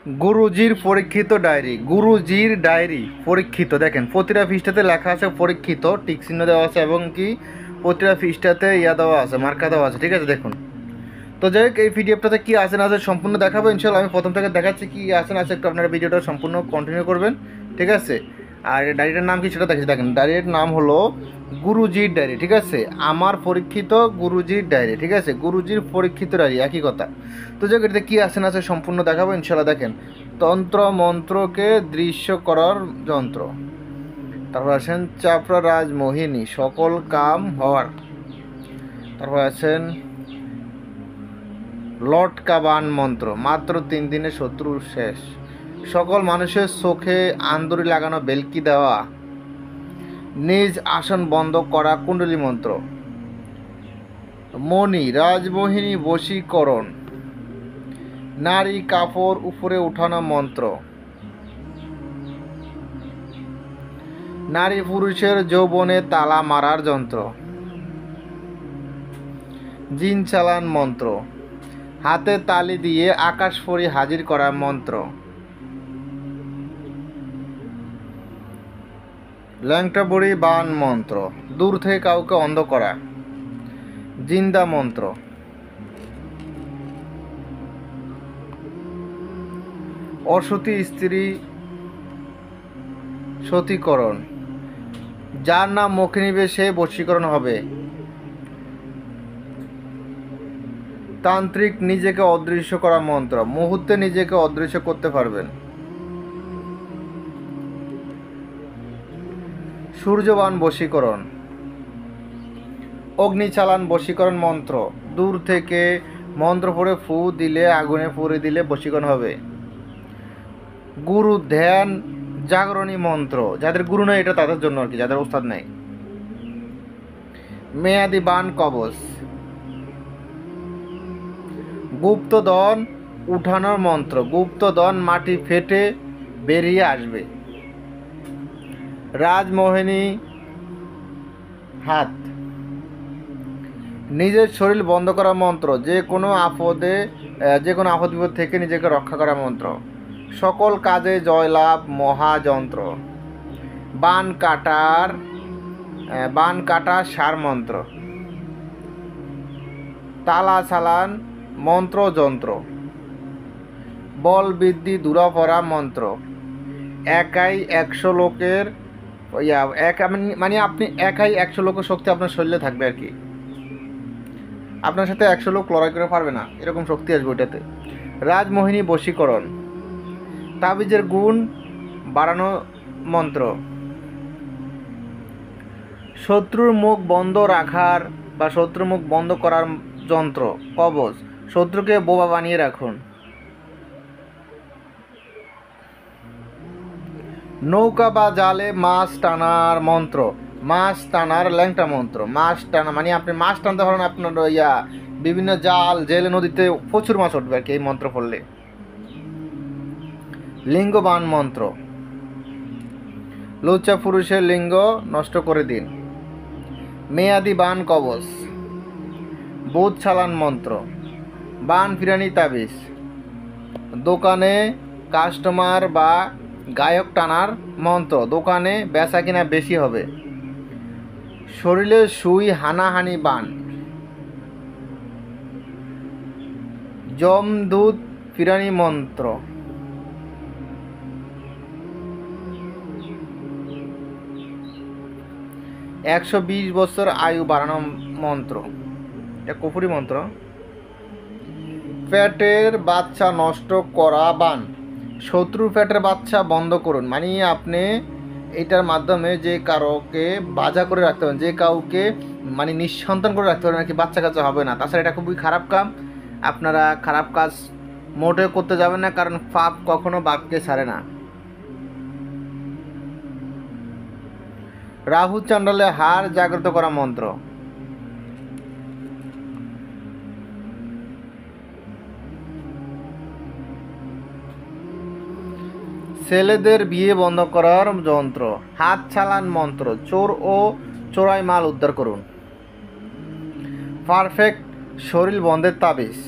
গুরুজির পরীক্ষিত diary, গুরুজির diary পরীক্ষিত। দেখেন প্রতিটা পৃষ্ঠাতে লেখা আছে পরীক্ষিত, টিক চিহ্ন দেওয়া আছে এবং কি প্রতিটা পৃষ্ঠাতে দেওয়া আছে, মার্কা দেওয়া আছে। ঠিক আছে, দেখুন। তো যাই হোক, এই পিডিএফটাতে কী আছে না আছে সম্পূর্ণ দেখাবো ইনশাল্লাহ। আমি প্রথম থেকে দেখাচ্ছি কী আছে না আছে, একটু আপনারা ভিডিওটা সম্পূর্ণ কন্টিনিউ করবেন। ঠিক আছে, আর ডায়েরিটার নাম কি সেটা দেখাচ্ছি। দেখেন, ডায়েরির নাম হলো গুরুজির ডায়েরি। ঠিক আছে, আমার পরীক্ষিত গুরুজির ডায়েরি। ঠিক আছে, গুরুজির পরীক্ষিত ডায়েরি একই কথা। তো যাই হোক, এটাতে কী আছে না আছে সম্পূর্ণ দেখাবো ইনশাল্লাহ। দেখেন, তন্ত্র মন্ত্রকে দৃশ্য করার যন্ত্র, তারপর আছেন চাপড়া রাজমোহিনী সকল কাম হওয়ার, তারপর আছেন লটকাবান মন্ত্র মাত্র 3 দিনে শত্রু শেষ, সকল মানুষের চোখে আন্দুরি লাগানো বেলকি দেওয়া, নিজ আসন বন্ধ করা কুণ্ডলী মন্ত্র, মণি রাজমোহিনী বশীকরণ, নারী কাপড় উপরে উঠানো মন্ত্র, নারী পুরুষের যৌবনে তালা মারার যন্ত্র, জিন চালান মন্ত্র, হাতে তালি দিয়ে আকাশফড়ি হাজির করা মন্ত্র, ল্যাংটা বুড়ি বান মন্ত্র, দূর থেকে কাউকে অন্ধ করা, জিন্দা মন্ত্র, অসতী স্ত্রী সতীকরণ, যার নাম মুখে নিবে সে বশীকরণ হবে, তান্ত্রিক নিজেকে অদৃশ্য করা মন্ত্র, মুহূর্তে নিজেকে অদৃশ্য করতে পারবেন, সূর্যবান বশীকরণ, অগ্নি চালান বশীকরণ মন্ত্র, দূর থেকে মন্ত্র পড়ে ফু দিলে আগুনে পুড়ে দিলে বশীকরণ হবে, গুরু ধ্যান জাগরণী মন্ত্র, যাদের গুরু নেই এটা তাদের জন্য আর কি, যাদের ওস্তাদ নেই, মেয়াদি বান কবচ, গুপ্তধন উঠানোর মন্ত্র, গুপ্তধন মাটি ফেটে বেরিয়ে আসবে, রাজমোহিনী হাত, নিজের শরীর বন্ধ করা মন্ত্র, যে কোনো আপদ বিপদ থেকে নিজেকে রক্ষা করা মন্ত্র, সকল কাজে জয়লাভ মহাযন্ত্র, বান কাটার সার মন্ত্র, তালা চালান মন্ত্র যন্ত্র, বল বৃদ্ধি দূরাপরা মন্ত্র, একাই 100 লোকের মানে আপনি একাই 100 লোকের শক্তি আপনার শরীরে থাকবে আর কি, আপনার সাথে 100 লোক লড়াই করে পারবে না, এরকম শক্তি আসবে ওইটাতে। রাজমোহিনী বশীকরণ, তাবিজের গুণ বাড়ানো মন্ত্র, শত্রুর মুখ বন্ধ রাখার বা শত্রুর মুখ বন্ধ করার যন্ত্র, কবচ, শত্রুকে বোবা বানিয়ে রাখুন, নৌকা বা জালে মাছ টানার মন্ত্র, মাছ টানার ল্যাংটা মন্ত্র, মাছ টানা মানে আপনি মাছ টানতে পারেন, আপনার বিভিন্ন জাল জেলে নদীতে প্রচুর মাছ উঠবে আর কি এই মন্ত্র পড়লে, লিঙ্গবান মন্ত্র, লুচ্চা পুরুষের লিঙ্গ নষ্ট করে দিন, মেয়াদি বান কবচ, ভূত চালান মন্ত্র, বান ফিরানি তাবিজ, দোকানে কাস্টমার বা গায়ক টানার মন্ত্র, দোকানে বেচা কিনা বেশি হবে, শরীরে সুই হানাহানি বান, যমদূত ফিরানি মন্ত্র, 120 বছর আয়ু বাড়ানো মন্ত্র, এটা কুফুরি মন্ত্র, পেটের বাচ্চা নষ্ট করা বান, শত্রুর পেটের বাচ্চা বন্ধ করুন, মানে আপনি এটার মাধ্যমে যে কাউকে বাজা করে রাখতে পারেন, যে কাউকে মানে নিঃসন্তান করে রাখতে পারেন আর কি, বাচ্চা কাচ্চা হবে না। তাছাড়া এটা খুবই খারাপ কাম, আপনারা খারাপ কাজ মোটেও করতে যাবেন না, কারণ পাপ কখনো বাপকে ছাড়ে না। রাহু চান্ডালে হার জাগ্রত করা মন্ত্র, ছেলেদের বিয়ে বন্ধ করার যন্ত্র, হাত চালান মন্ত্র, চোর ও চোরাই মাল উদ্ধার করুন, পারফেক্ট শরীর বন্ধের তাবিজ,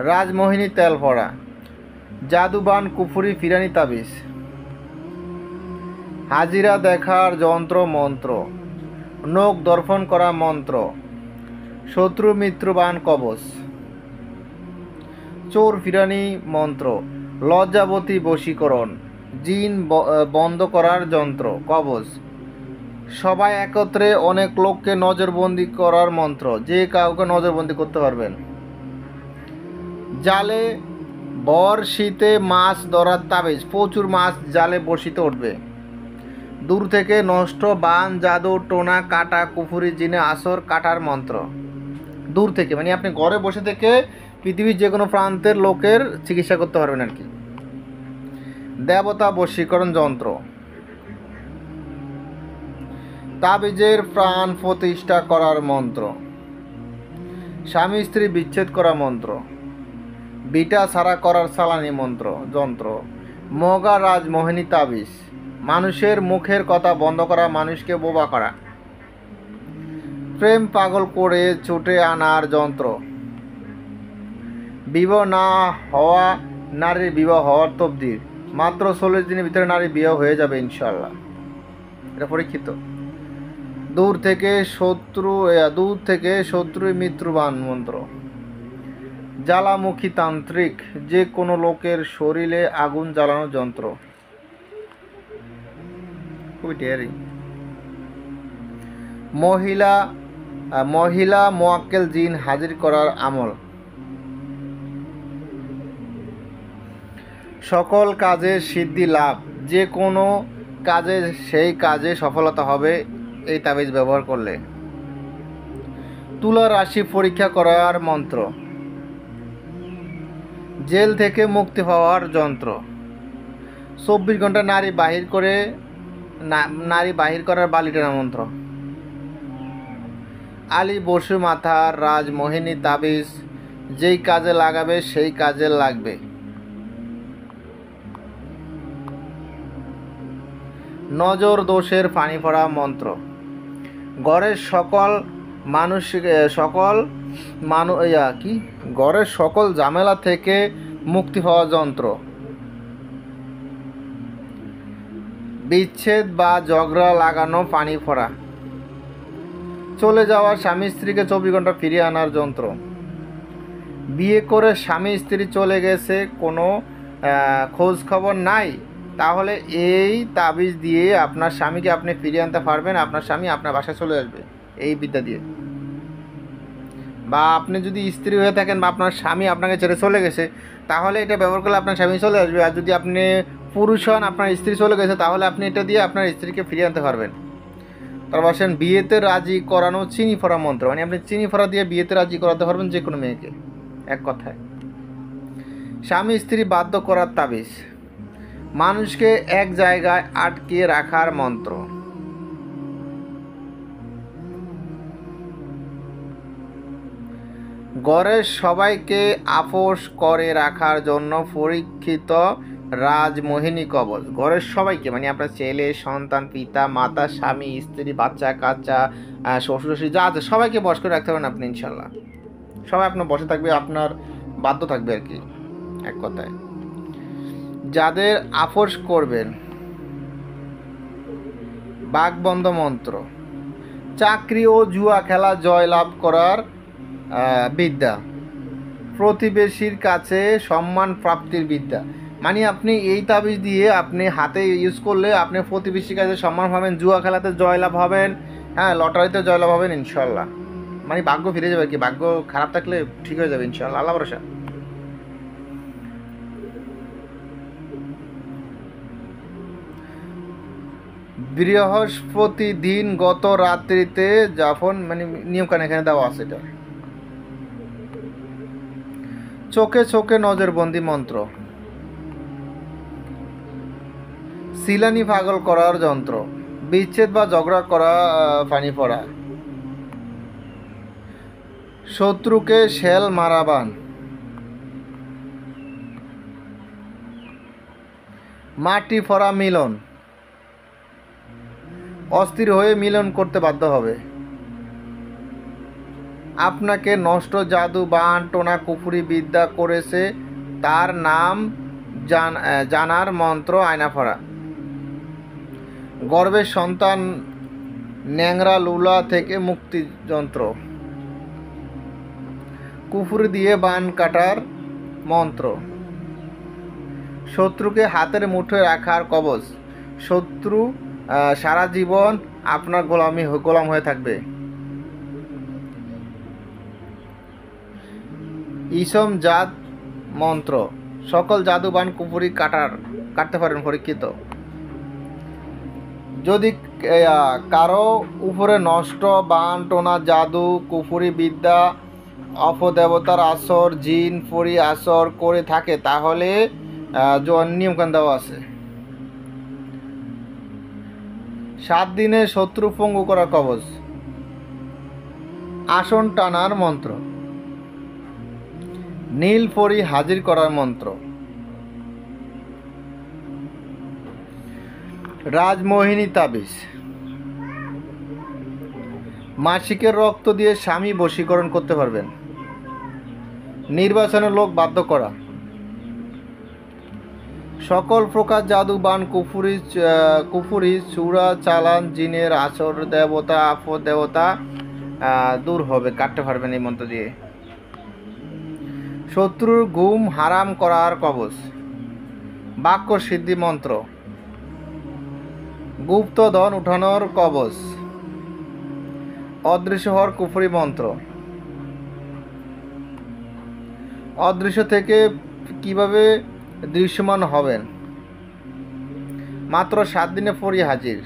রাজমোহিনী তেল পড়া, জাদুবান কুফুরি ফিরানি তাবিজ, হাজিরা দেখার যন্ত্র মন্ত্র, নখ দর্পণ করা মন্ত্র, শত্রু মিত্রবান কবচ, চোর ফিরানি মন্ত্র, লজ্জাবতী বশীকরণ, জিন বন্ধ করার যন্ত্র কবচ, সবাই একত্রে অনেক লোককে নজরবন্দি করার মন্ত্র, যে কাউকে নজরবন্দি করতে পারবেন। জালে বড়শিতে মাছ ধরার তাবিজ, প্রচুর মাছ জালে বড়শিতে উঠবে। দূর থেকে নষ্ট বান জাদু টোনা কাটা কুফুরি জিনে আসর কাটার মন্ত্র, দূর থেকে মানে আপনি ঘরে বসে থেকে পৃথিবীর যে কোনো প্রান্তের লোকের চিকিৎসা করতে পারবেন আর কি। দেবতা বশীকরণ যন্ত্র, তাবিজের প্রাণ প্রতিষ্ঠা করার মন্ত্র, স্বামী স্ত্রী বিচ্ছেদ করা মন্ত্র, বিটা ছাড়া করার সালানি মন্ত্র যন্ত্র, মগা রাজমোহিনী তাবিজ, মানুষের মুখের কথা বন্ধ করা, মানুষকে বোবা করা, প্রেম পাগল করে ছুটে আনার যন্ত্র, বিবাহ না হওয়া নারীর বিবাহ হওয়ার তবদির, মাত্র 40 দিনের ভিতরে নারী বিয়ে হয়ে যাবে ইনশাল্লাহ, এটা পরীক্ষিত। দূর থেকে শত্রু মৃত্যুবান মন্ত্র, জ্বালামুখী তান্ত্রিক, যে কোনো লোকের শরীরে আগুন জ্বালানোর যন্ত্র, খুবই ডেয়ারিং। মহিলা মোয়াক্কেল জিন হাজির করার আমল, সকল কাজে সিদ্ধি লাভ, যে কোনো কাজে সেই কাজে সফলতা হবে এই তাবিজ ব্যবহার করলে। তুলা রাশি পরীক্ষা করার মন্ত্র, জেল থেকে মুক্তি পাওয়ার যন্ত্র, 24 ঘন্টা নারী বাহির করার বালি টানা মন্ত্র, আলী বসু মাথার রাজমোহিনী তাবিজ, যেই কাজে লাগাবে সেই কাজে লাগবে। নজর দোষের পানি পড়া মন্ত্র, ঘরের ঘরের সকল ঝামেলা থেকে মুক্তি পাওয়া যন্ত্র, বিচ্ছেদ বা ঝগড়া লাগানো পানি পড়া, চলে যাওয়া স্বামী স্ত্রীকে 24 ঘন্টা ফিরিয়ে আনার যন্ত্র, বিয়ে করে স্বামী স্ত্রী চলে গেছে কোনো খোঁজ খবর নাই, তাহলে এই তাবিজ দিয়ে আপনার স্বামীকে আপনি ফিরিয়ে আনতে পারবেন, আপনার স্বামী আপনার বাসায় চলে আসবে এই বিদ্যা দিয়ে। বা আপনি যদি স্ত্রী হয়ে থাকেন বা আপনার স্বামী আপনাকে ছেড়ে চলে গেছে, তাহলে এটা ব্যবহার করলে আপনার স্বামী চলে আসবে। আর যদি আপনি পুরুষ হন, আপনার স্ত্রী চলে গেছে, তাহলে আপনি এটা দিয়ে আপনার স্ত্রীকে ফিরিয়ে আনতে পারবেন। তারপর আসেন বিয়েতে রাজি করানো চিনি ফোড়া মন্ত্র, মানে আপনি চিনি ফোড়া দিয়ে বিয়েতে রাজি করাতে পারবেন যে কোনো মেয়েকে, এক কথায়। স্বামী স্ত্রী বাধ্য করার তাবিজ, মানুষকে এক জায়গায় আটকে রাখার মন্ত্র, ঘরের সবাইকে আপোষ করে রাখার জন্য পরীক্ষিত রাজমোহিনী কবচ, ঘরের সবাইকে মানে আপনার ছেলে সন্তান পিতা মাতা স্বামী স্ত্রী বাচ্চা কাচ্চা শ্বশুর শাশুড়ি যা আছে সবাইকে বশ করে রাখতে পারেন আপনি ইনশাল্লাহ। সবাই আপনার বসে থাকবে, আপনার বাধ্য থাকবে আর কি, এক কথায়। যাদের আপোষ করবেন, বাগবন্ধ মন্ত্র, চাকরি ও জুয়া খেলা জয় লাভ করার বিদ্যা, প্রতিবেশীর কাছে সম্মান প্রাপ্তির বিদ্যা, মানে আপনি এই তাবিজ দিয়ে আপনি হাতে ইউজ করলে আপনি প্রতিবেশীর কাছে সম্মান পাবেন, জুয়া খেলাতে জয়লাভ হবেন, হ্যাঁ লটারিতে জয়লাভ হবেন ইনশাল্লাহ। মানে ভাগ্য ফিরে যাবে আর কি, ভাগ্য খারাপ থাকলে ঠিক হয়ে যাবে ইনশাল্লাহ, আল্লাহ ভরসা। বৃহস্পতি দিন গত রাত্রিতে যখন মানে নিয়মকানুন এখানে দেওয়া আছে, এটা চোখে চোখে নজরবন্দি মন্ত্র, সিলানি পাগল করার যন্ত্র, বিচ্ছেদ বা ঝগড়া করা পানি পড়া, শত্রুকে শেল মারা বান, মাটি ফরা মিলন, অস্থির হয়ে মিলন করতে বাধ্য হবে, আপনাকে নষ্ট জাদু বান টোনা কুফুরি বিদ্যা করেছে তার নাম জানার মন্ত্র আয়না পড়া। গর্ভের সন্তান ন্যাংরা লুলা থেকে মুক্তি যন্ত্র। কুফুরি দিয়ে বান কাটার মন্ত্র। শত্রুকে হাতের মুঠোয় রাখার কবচ। শত্রু সারা জীবন আপনার গোলাম হয়ে থাকবে। ইসম জাত মন্ত্র। সকল জাদুবান কুফুরি কাটতে পারেন পরীক্ষিত। যদি কারো উপরে নষ্ট বান টোনা জাদু কুফুরি বিদ্যা অপদেবতার আসর জিন ফুরি আসর করে থাকে তাহলে নিয়মকান দেওয়া আছে। 7 দিনে শত্রু পঙ্গু করা কবচ। আসন টানার মন্ত্র। নীল পরি হাজির করার মন্ত্র। রাজমোহিনী তাবিজ। মাসিকের রক্ত দিয়ে স্বামী বশীকরণ করতে পারবেন। নির্বাচনে লোক বাধ্য করা। সকল প্রকার জাদু বান কুফুরি চূড়া চালান জিনের আসর দেবতা আপদ দেবতা দূর হবে, কাটতে পারবেন এই মন্ত্র দিয়ে। শত্রুর ঘুম হারাম করার কবচ। বাক্য সিদ্ধি মন্ত্র। গুপ্ত ধন উঠানোর কবচ। অদৃশ্য হওয়ার কুফরি মন্ত্র। অদৃশ্য থেকে কিভাবে দৃশ্যমান হবেন। মাত্র 7 দিনে পরি হাজির।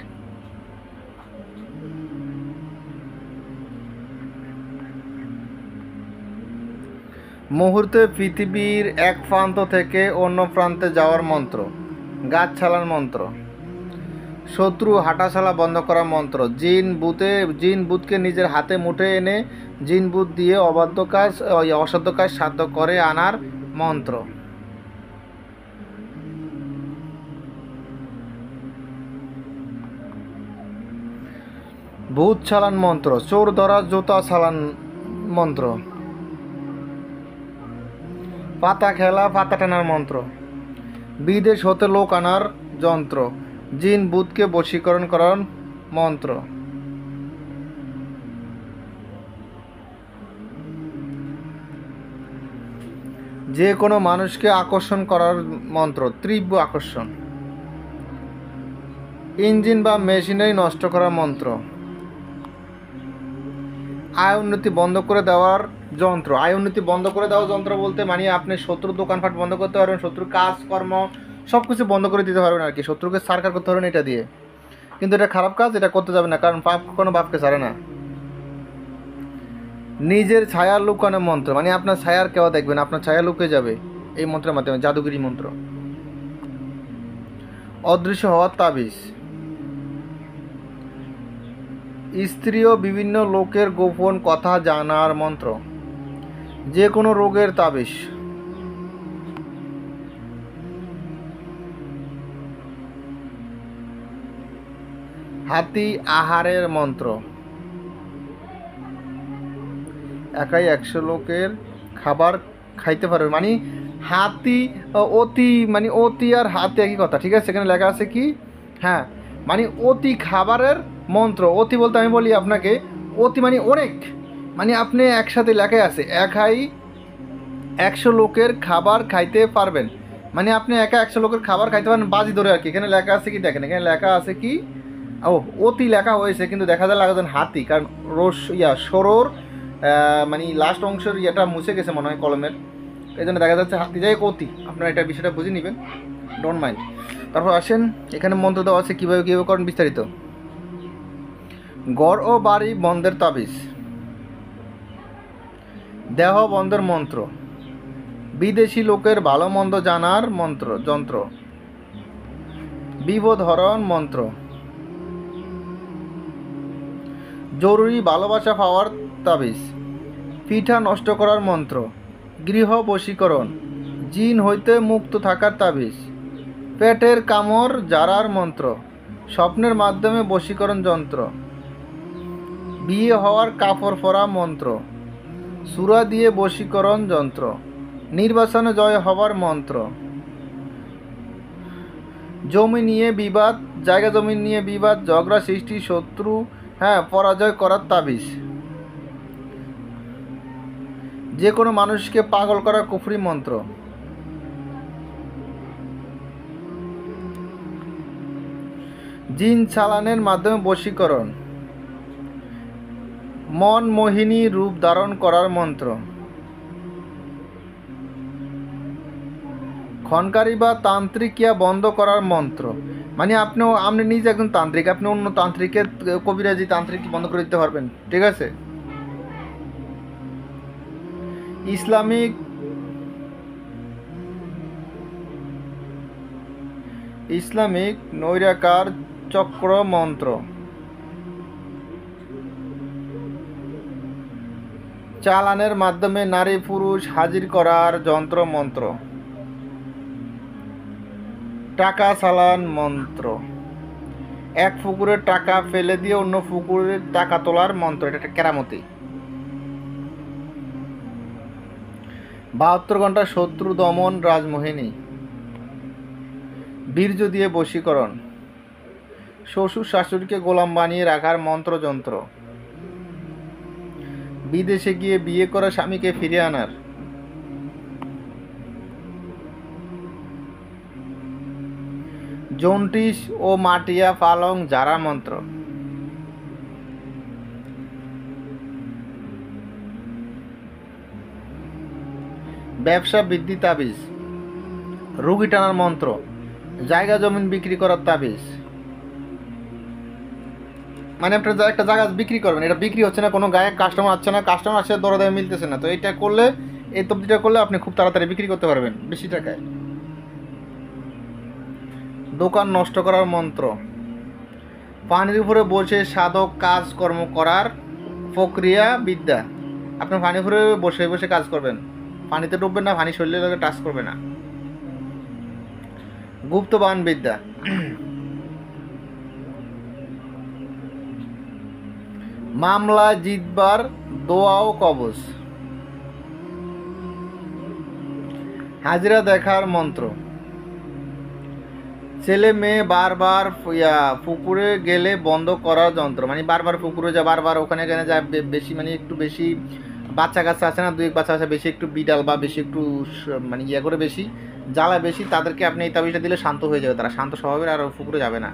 মুহূর্তে পৃথিবীর এক প্রান্ত থেকে অন্য প্রান্তে যাওয়ার মন্ত্র। গাছ ছালার মন্ত্র। শত্রু হাঁটাচলা বন্ধ করার মন্ত্র। জিন বুতকে নিজের হাতে মুঠে এনে জিন বুত দিয়ে অসাধ্য কাজ সাধ্য করে আনার মন্ত্র। ভূত ছালান মন্ত্র। চোর ধরা জোতা ছালান মন্ত্র। পাতা খেলা পাতা টানার মন্ত্র। বিদেশ হতে লোক আনার যন্ত্র। জিন বুতকে বশীকরণ করার মন্ত্র। যে কোনো মানুষকে আকর্ষণ করার মন্ত্র। তীব্র আকর্ষণ। ইঞ্জিন বা মেশিনারি নষ্ট করার মন্ত্র। আয় উন্নতি বন্ধ করে দেওয়ার যন্ত্র। আয় উন্নতি বন্ধ করে দেওয়ার যন্ত্র বলতে মানে আপনি শত্রুর দোকানপাট বন্ধ করতে পারবেন, শত্রুর কাজকর্ম সব কিছু বন্ধ করে দিতে পারবেন আর কি। শত্রুকে সারকার করতে পারবেন এটা দিয়ে, কিন্তু এটা খারাপ কাজ, এটা করতে যাবে না, কারণ পাপ কোনো বাপকে ছাড়ে না। নিজের ছায়া লুকানোর মন্ত্র, মানে আপনার ছায়ার কেউ দেখবেন, আপনার ছায়া লুকে যাবে এই মন্ত্রের মাধ্যমে, জাদুগিরি মন্ত্র। অদৃশ্য হওয়ার তাবিজ। স্ত্রী ও বিভিন্ন লোকের গোপন কথা জানার মন্ত্র। যে কোনো রোগের তাবিজ। হাতি আহারের মন্ত্র। একাই 100 লোকের খাবার খাইতে পারবে, মানে হাতি অতি আর হাতি একই কথা, ঠিক আছে? সেখানে লেখা আছে কি, হ্যাঁ, মানে অতি খাবারের মন্ত্র। অতি বলতে আমি বলি আপনাকে, অতি মানে অনেক, মানে আপনি একসাথে লেখাই আছে একাই 100 লোকের খাবার খাইতে পারবেন, মানে আপনি একা 100 লোকের খাবার খাইতে পারেন বাজি ধরে আর কি। এখানে লেখা আছে কি দেখেন, এখানে লেখা আছে কি, অতি লেখা হয়েছে কিন্তু দেখা যায় লাগাতেন হাতি, কারণ সরোর মানে লাস্ট অংশের ইয়েটা মুছে গেছে মনে হয় কলমের, এই জন্য দেখা যাচ্ছে হাতি। যাই অতি, আপনারা এটা বিষয়টা বুঝে নেবেন, ডোন্ট মাইন্ড। তারপর আসেন, এখানে মন্ত্র দেওয়া আছে কীভাবে করেন বিস্তারিত। ঘর ও বাড়ি বন্ধের তাবিজ। দেহ বন্ধের মন্ত্র। বিদেশি লোকের ভালো মন্দ জানার যন্ত্র। বিপদ হরণ মন্ত্র। জরুরি ভালোবাসা পাওয়ার তাবিজ। পিঠা নষ্ট করার মন্ত্র। গৃহ বশীকরণ। জিন হইতে মুক্ত থাকার তাবিজ। পেটের কামড় জারার মন্ত্র। স্বপ্নের মাধ্যমে বশীকরণ যন্ত্র। বিয়ে হওয়ার কাপড় পরা মন্ত্র। সূরা দিয়ে বশীকরণ যন্ত্র। নির্বাচনে জয় হওয়ার মন্ত্র। জমি নিয়ে বিবাদ, জায়গা জমি নিয়ে বিবাদ, ঝগড়া সৃষ্টি, শত্রু, হ্যাঁ, পরাজয় করার তাবিজ। যে কোনো মানুষকে পাগল করার কুফরি মন্ত্র। জিন চালানের মাধ্যমে বশীকরণ। মন মোহিনী রূপ ধারণ করার মন্ত্র। ক্ষণকারী বা তান্ত্রিকিয়া বন্ধ করার মন্ত্র। মানে আপনি নিজে একজন তান্ত্রিক, আপনি অন্য তান্ত্রিকের কবিরাজি তান্ত্রিক বন্ধ করে দিতে পারবেন, ঠিক আছে। ইসলামিক নৈরাকার চক্র মন্ত্র। চালানের মাধ্যমে নারী পুরুষ হাজির করার যন্ত্র মন্ত্র। টাকা চালান মন্ত্র। এক পুকুরে টাকা ফেলে দিয়ে অন্য পুকুরে টাকা তোলার মন্ত্র, এটা একটা কেরামতি। 72 ঘন্টা শত্রু দমন রাজমোহিনী। বীর্য দিয়ে বশীকরণ। শ্বশুর শাশুড়িকে গোলাম বানিয়ে রাখার মন্ত্রযন্ত্র। বিদেশে গিয়ে বিয়ে করা স্বামীকে ফিরে আনার। জন্টিস ও মাটিয়া পালং ঝাড়া মন্ত্র। ব্যবসা বৃদ্ধি তাবিজ। রুগী টানার মন্ত্র। জায়গা জমিন বিক্রি করার তাবিজ। মানে আপনি একটা জায়গা বিক্রি করবেন, এটা বিক্রি হচ্ছে না, কোনো গায়ে কাস্টমার আসছে না, কাস্টমার আসছে দরদামে মিলতেছে না, তো এটা করলে, এই তবদিটা করলে আপনি খুব তাড়াতাড়ি বিক্রি করতে পারবেন বেশি টাকায়। দোকান নষ্ট করার মন্ত্র। পানির উপরে বসে সাধক কাজকর্ম করার প্রক্রিয়া বিদ্যা। আপনি পানির উপরে বসে বসে কাজ করবেন, পানিতে ডুববেন না, পানি শরীরে টাচ করবে না। গুপ্তবান বিদ্যা। মামলা জিতবার দোয়া ও কবজ। হাজিরা দেখার মন্ত্র। ছেলে মেয়ে বারবার পুকুরে গেলে বন্ধ করার যন্ত্র। মানে বারবার পুকুরে যা, বারবার ওখানে এখানে যা, বেশি মানে একটু বেশি বাচ্চা কাচ্চা আছে না, 2 বাচ্চা আছে, বেশি একটু বিড়াল বা বেশি একটু মানে করে বেশি জ্বালা বেশি, তাদেরকে আপনি এই তাবিজটা দিলে শান্ত হয়ে যাবে, তারা শান্ত স্বভাবের, আর পুকুরে যাবে না।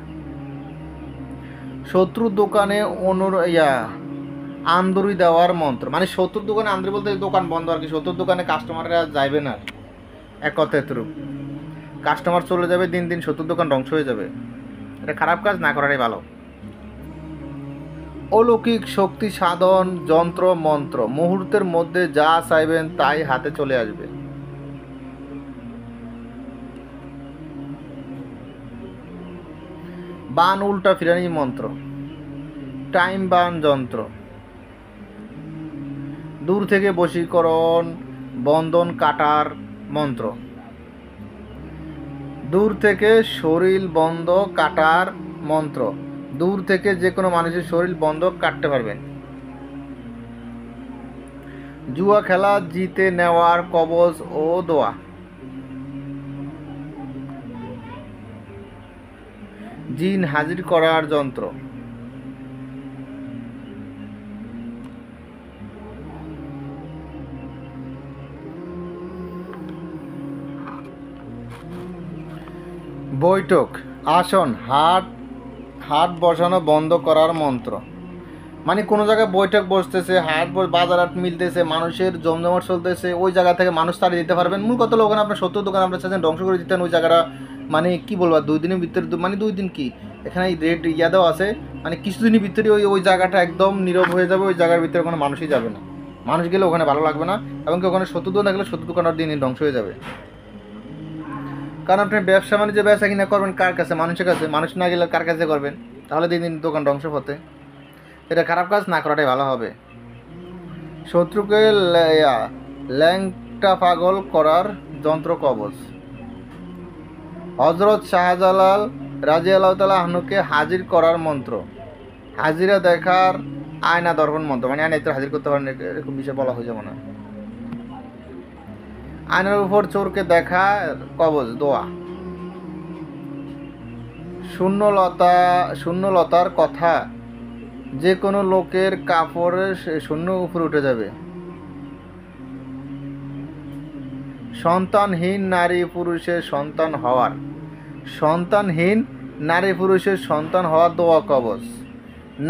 শত্রুর দোকানে আন্দুরি দেওয়ার মন্ত্র। মানে শত্রুর দোকানে আন্দুরি বলতে দোকান বন্ধ আর কি, শত্রুর দোকানে কাস্টমাররা যাইবে না, এক কথা এতটুকু। কাস্টমার চলে যাবে, দিন দিন শত্রুর দোকান ধ্বংস হয়ে যাবে, এটা খারাপ কাজ না করাটাই ভালো। অলৌকিক শক্তি সাধন যন্ত্র মন্ত্র। মুহূর্তের মধ্যে যা চাইবেন তাই হাতে চলে আসবে। বান উল্টা ফিরানি মন্ত্র। টাইম বান যন্ত্র। দূর থেকে বশীকরণ বন্ধন কাটার মন্ত্র। দূর থেকে শরীর বন্ধ কাটার মন্ত্র। দূর থেকে যে কোনো মানুষের শরীর বন্ধ কাটতে পারবেন। জুয়া খেলা জিতে নেওয়ার কবজ ও দোয়া। জিন হাজির করার যন্ত্র। বৈঠক আসন হাট বসানো বন্ধ করার মন্ত্র। মানে কোনো জায়গায় বৈঠক বসতেছে, বাজার হাট মিলতেছে, মানুষের জমজমাট চলতেছে, ওই জায়গা থেকে মানুষ তাড়িয়ে দিতে পারবেন। মূল কথা হলো ওখানে আপনার শত্রুর দোকান আপনার চাচ্ছেন ধ্বংস করে দিতেন, ওই জায়গাটা মানে কি বলবো 2 দিনের ভিতরে, মানে 2 দিন কি, এখানে রেট দেওয়া আছে, মানে কিছুদিনের ভিতরে ওই জায়গাটা একদম নীরব হয়ে যাবে, ওই জায়গার ভিতরে কোনো মানুষই যাবে না, মানুষ গেলে ওখানে ভালো লাগবে না, এবং ওখানে শত্রু দোকান থাকলে শত্রু দোকানটার দিন দিন ধ্বংস হয়ে যাবে। কারণ আপনি ব্যবসা বাণিজ্য বেচা কিনা করবেন কার কাছে? মানুষের কাছে। মানুষ না গেলে কার কাছে করবেন? তাহলে দিন দিন দোকান ধ্বংস হতে, এটা খারাপ কাজ না করাটাই ভালো হবে। শত্রুকে ল্যাংটা পাগল করার যন্ত্র কবজ। হজরত শাহজালাল রাজিয়াল্লাহু তাআলা আনহুকে হাজির করার মন্ত্র। হাজিরা দেখার আয়না দর্পণ মন্ত্র। মানে আয়না তো হাজির করতে পারেন, এরকম বিষয় বলা হয়ে যাবে না। আয়নার উপর চোরকে দেখা কবজ দোয়া। শূন্যলতার কথা, যে কোনো লোকের কাপড়ের শূন্য উপরে উঠে যাবে। সন্তানহীন নারী পুরুষের সন্তান হওয়ার, সন্তানহীন নারী পুরুষের সন্তান হওয়ার দোয়া কবচ।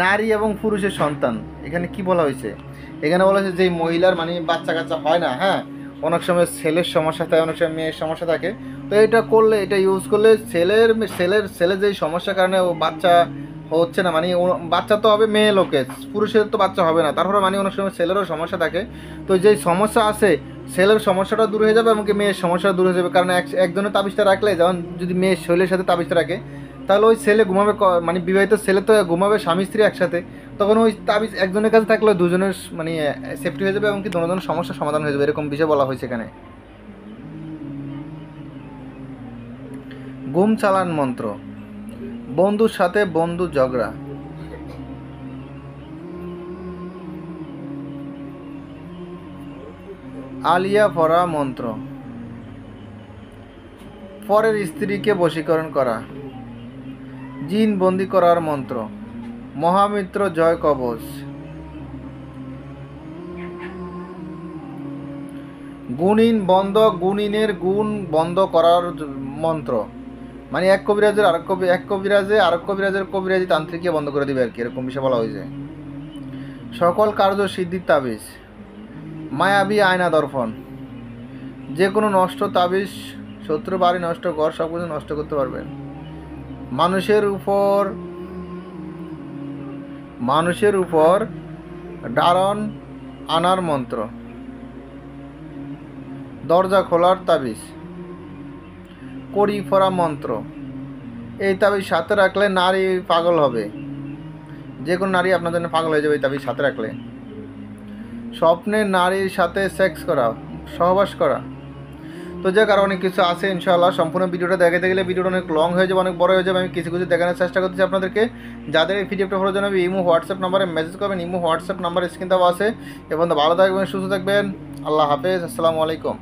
নারী এবং পুরুষের সন্তান, এখানে কি বলা হয়েছে? এখানে বলা হয়েছে যে মহিলার মানে বাচ্চা কাচ্চা হয় না, হ্যাঁ, অনেক সময় ছেলের সমস্যা থাকে, অনেক সময় মেয়ের সমস্যা থাকে। তো এটা করলে, এটা ইউজ করলে ছেলের যেই সমস্যার কারণে ও বাচ্চা হচ্ছে না, মানে বাচ্চা তো হবে মেয়ে লোকের, পুরুষের তো বাচ্চা হবে না। তারপরে মানে অনেক সময় ছেলেরও সমস্যা থাকে। তো যেই সমস্যা আছে ছেলের সমস্যাটা দূর হয়ে যাবে, এমনকি মেয়ের সমস্যাটা দূর হয়ে যাবে। কারণ একজনের তাবিজটা রাখলে, যেমন যদি মেয়ের শরীরের সাথে তাবিজটা রাখে, তাহলে ওই ছেলে ঘুমাবে, মানে বিবাহিত ছেলে তো ঘুমাবে স্বামী স্ত্রী একসাথে, তখন ওই তাবিজ একজনের কাছে থাকলে দুজনের মানে সেফটি হয়ে যাবে, এমনকি দুজনের সমস্যার সমাধান হয়ে যাবে, এরকম বিষয় বলা হয়েছে এখানে। গুম চালান মন্ত্র, বন্ধুর সাথে বন্ধু ঝগড়া। আলিয়া ভরা মন্ত্র, পরের স্ত্রীকে বশীকরণ করা। জিন বন্দি করার মন্ত্র, মহামিত্র জয় কবচ। গুণিনের গুণ বন্ধ করার মন্ত্র, মানে এক কবিরাজের আরেক কবিরাজের কবিরাজি তান্ত্রিককে বন্ধ করে দিবে আর কি, এরকম বিষয় বলা হয়েছে। সকল কার্য সিদ্ধির তাবিজ, মায়াবী আয়না দর্পণ, যে কোনো নষ্ট তাবিজ, শত্রু বাড়ি নষ্ট, ঘর সব কিছু নষ্ট করতে পারবেন। মানুষের উপর ডারন আনার মন্ত্র, দরজা খোলার তাবিজ, কড়ি ফোড়া মন্ত্র। এই তাবিজ সাথে রাখলে নারী পাগল হবে, যে কোনো নারী আপনার জন্য পাগল হয়ে যাবে এই তাবিজ সাথে রাখলে। স্বপ্নে নারীর সাথে সেক্স করা, সহবাস করা। তো যাক, আর অনেক কিছু আছে ইনশাআল্লাহ। সম্পূর্ণ ভিডিওটা দেখাতে গেলে ভিডিওটা অনেক লং হয়ে যাবে, অনেক বড় হয়ে যাবে। আমি কিছু কিছু দেখানোর চেষ্টা করতেছি আপনাদেরকে। যাদের এই ভিডিওটা ভালো জানাবে ইমো হোয়াটসঅ্যাপ নাম্বারে মেসেজ করবেন, ইমো হোয়াটসঅ্যাপ নাম্বার স্ক্রিন দেওয়া আছে। এবং ভালো থাকবেন, সুস্থ থাকবেন। আল্লাহ হাফেজ, আসসালামু আলাইকুম।